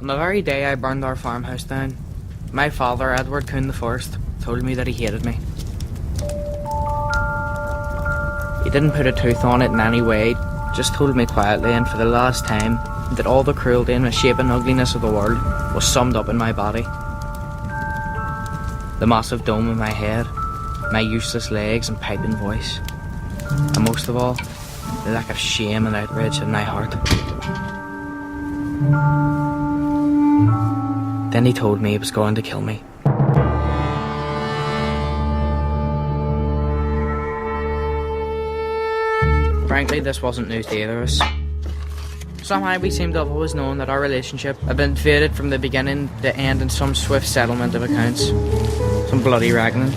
On the very day I burned our farmhouse down, my father, Edward Coon I, told me that he hated me. He didn't put a tooth on it in any way, just told me quietly and for the last time that all the cruelty and misshapen ugliness of the world was summed up in my body. The massive dome in my head, my useless legs and piping voice, and most of all, the lack of shame and outrage in my heart. Then he told me he was going to kill me. Frankly, this wasn't news to either of us. Somehow we seemed to have always known that our relationship had been fated from the beginning to end in some swift settlement of accounts. Some bloody reckoning.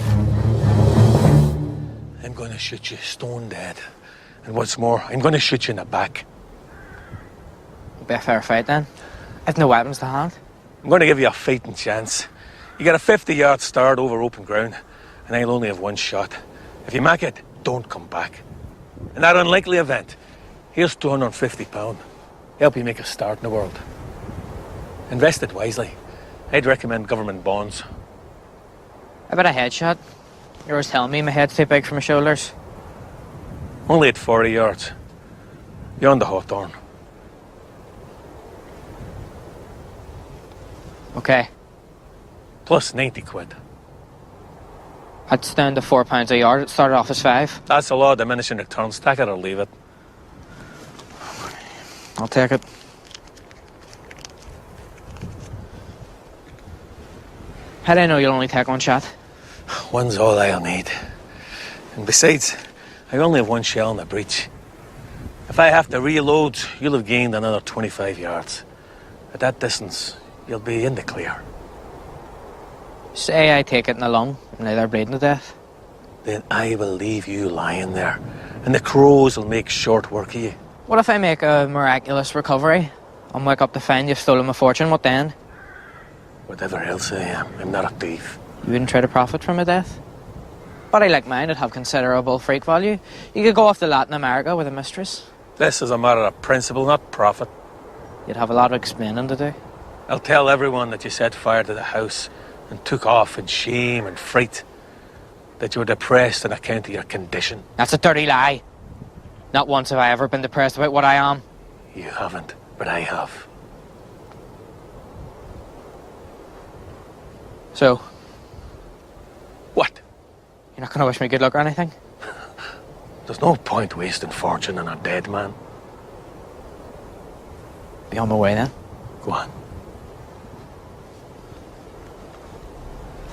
I'm going to shoot you stone dead. And what's more, I'm going to shoot you in the back. It'll be a fair fight then. I've no weapons to hand. I'm going to give you a fighting chance. You get a 50-yard start over open ground, and I'll only have one shot. If you make it, don't come back. In that unlikely event, here's £250. Help you make a start in the world. Invest it wisely. I'd recommend government bonds. How about a headshot? You always telling me my head's too big for my shoulders. Only at 40 yards. Beyond the Hawthorn. Okay. Plus 90 quid. That's down to £4 a yard. It started off as 5. That's a law of diminishing returns. Take it or leave it. I'll take it. How do I know you'll only take one shot? One's all I'll need. And besides, I only have one shell in the breech. If I have to reload, you'll have gained another 25 yards. At that distance, you'll be in the clear. Say I take it in the lung and they're bleeding to death. Then I will leave you lying there, and the crows will make short work of you. What if I make a miraculous recovery and wake up to find you've stolen my fortune? What then? Whatever else I am, I'm not a thief. You wouldn't try to profit from my death? Body like mine would have considerable freak value. You could go off to Latin America with a mistress. This is a matter of principle, not profit. You'd have a lot of explaining to do. I'll tell everyone that you set fire to the house and took off in shame and fright. That you were depressed on account of your condition. That's a dirty lie. Not once have I ever been depressed about what I am. You haven't, but I have. So? What? You're not going to wish me good luck or anything? There's no point wasting fortune on a dead man. Be on my way then. Go on.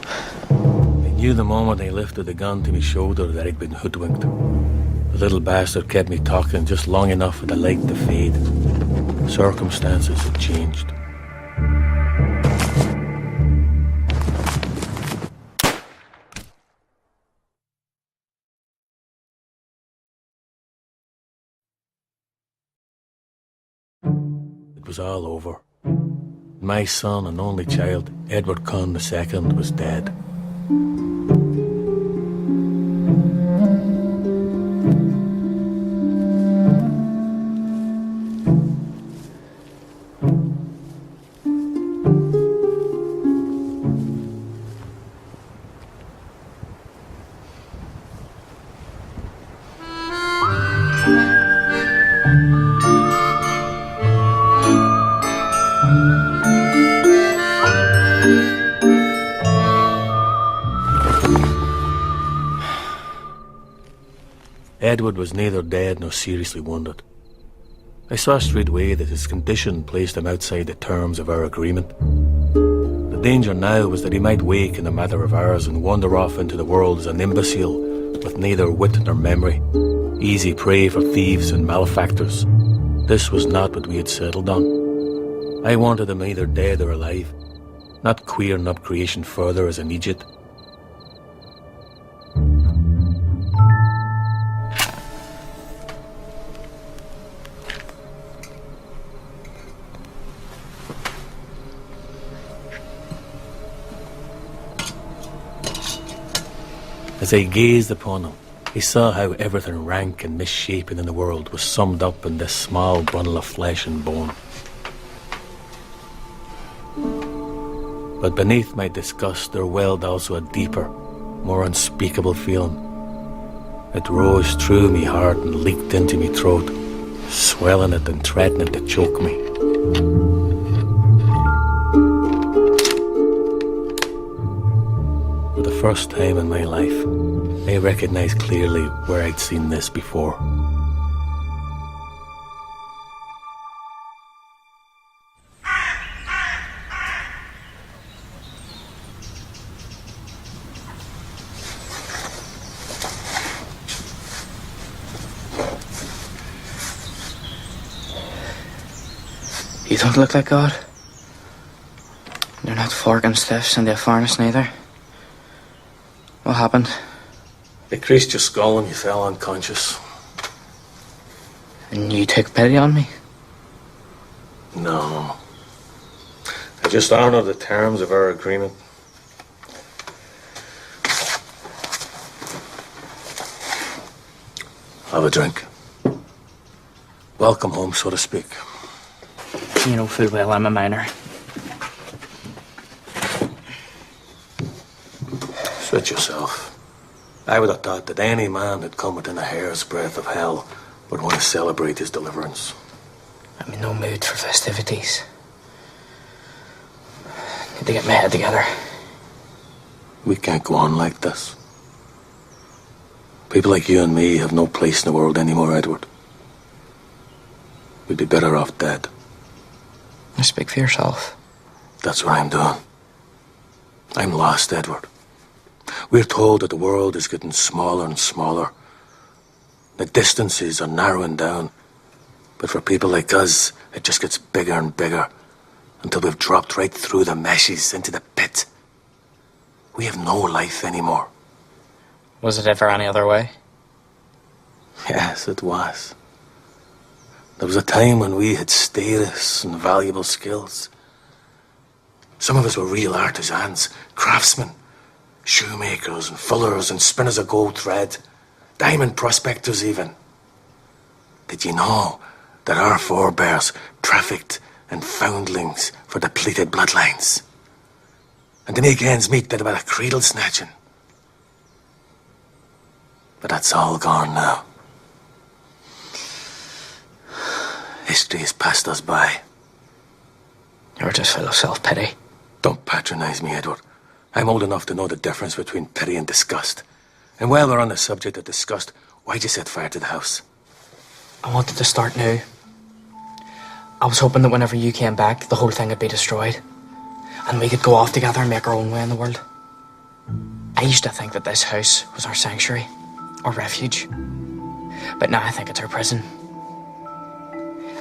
I knew the moment I lifted the gun to my shoulder that I'd been hoodwinked. The little bastard kept me talking just long enough for the light to fade. Circumstances had changed. It was all over. My son and only child, Edward Coon II, was dead. Edward was neither dead nor seriously wounded. I saw straightway that his condition placed him outside the terms of our agreement. The danger now was that he might wake in a matter of hours and wander off into the world as an imbecile with neither wit nor memory, easy prey for thieves and malefactors. This was not what we had settled on. I wanted him either dead or alive, not queering up creation further as an idiot. As I gazed upon him, I saw how everything rank and misshapen in the world was summed up in this small bundle of flesh and bone. But beneath my disgust there welled also a deeper, more unspeakable feeling. It rose through me heart and leaked into me throat, swelling it and threatening to choke me. For the first time in my life, I recognised clearly where I'd seen this before. You don't look like God. You're not forking stiffs into a furnace neither. What happened? They creased your skull and you fell unconscious. And you took pity on me? No. I just honoured the terms of our agreement. Have a drink. Welcome home, so to speak. You know full well I'm a minor. Suit yourself. I would have thought that any man who'd come within a hair's breadth of hell would want to celebrate his deliverance. I'm in no mood for festivities. Need to get my head together. We can't go on like this. People like you and me have no place in the world anymore, Edward. We'd be better off dead. You speak for yourself. That's what I'm doing. I'm lost, Edward. We're told that the world is getting smaller and smaller. The distances are narrowing down. But for people like us, it just gets bigger and bigger until we've dropped right through the meshes into the pit. We have no life anymore. Was it ever any other way? Yes, it was. There was a time when we had status and valuable skills. Some of us were real artisans, craftsmen, shoemakers and fullers and spinners of gold thread, diamond prospectors even. Did you know that our forebears trafficked in foundlings for depleted bloodlines? And to make ends meet, did a bit of cradle snatching. But that's all gone now. History has passed us by. You're just full of self-pity. Don't patronize me, Edward. I'm old enough to know the difference between pity and disgust. And while we're on the subject of disgust, why'd you set fire to the house? I wanted to start new. I was hoping that whenever you came back, the whole thing would be destroyed. And we could go off together and make our own way in the world. I used to think that this house was our sanctuary, our refuge. But now I think it's our prison.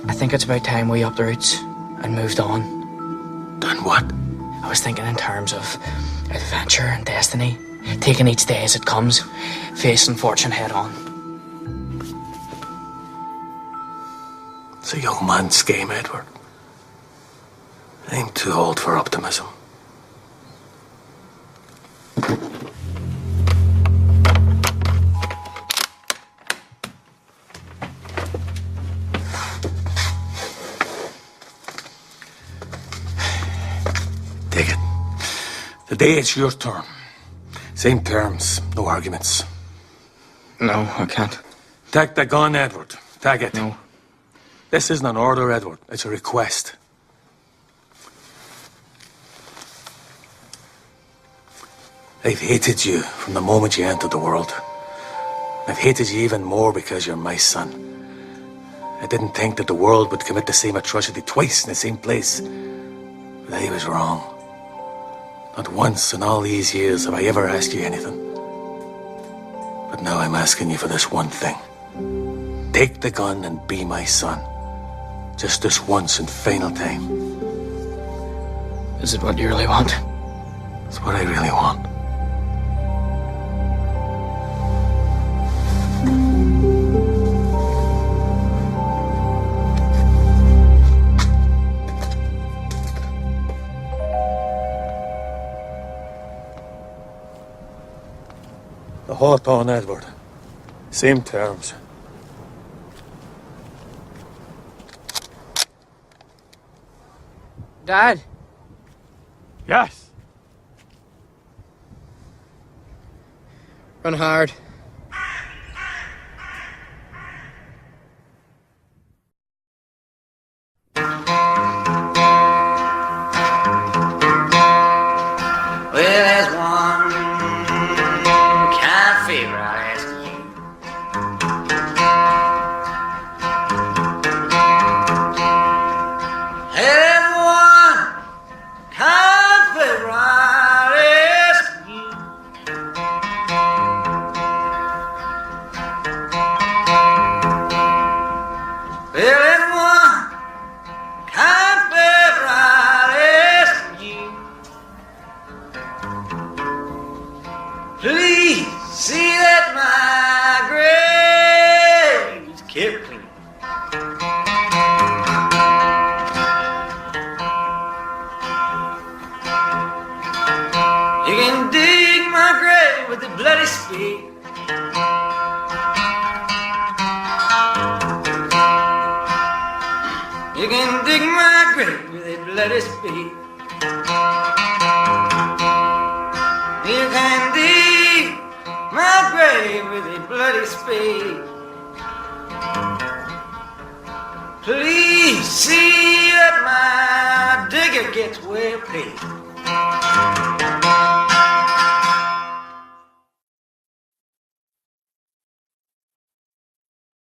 I think it's about time we upped the roots and moved on. Done what? I was thinking in terms of adventure and destiny, taking each day as it comes, facing fortune head on. It's a young man's game, Edward. I'm too old for optimism. Take it. Today it's your turn. Same terms, no arguments. No, I can't. Take the gun, Edward. Take it. No. This isn't an order, Edward. It's a request. I've hated you from the moment you entered the world. I've hated you even more because you're my son. I didn't think that the world would commit the same atrocity twice in the same place. But I was wrong. Not once in all these years have I ever asked you anything. But now I'm asking you for this one thing. Take the gun and be my son. Just this once and final time. Is it what you really want? It's what I really want. The halt on, Edward. Same terms. Dad! Yes. Run hard. Well, there's one kind of favor I ask you. Hey, there's one kind of favor I ask you. Well, there's one kind of favor I ask you. Please see that my grave is kept clean. You can dig my grave with a bloody spade. You can dig my grave with a bloody spade. You can dig my grave with a bloody spade. Please see that my digger gets well paid.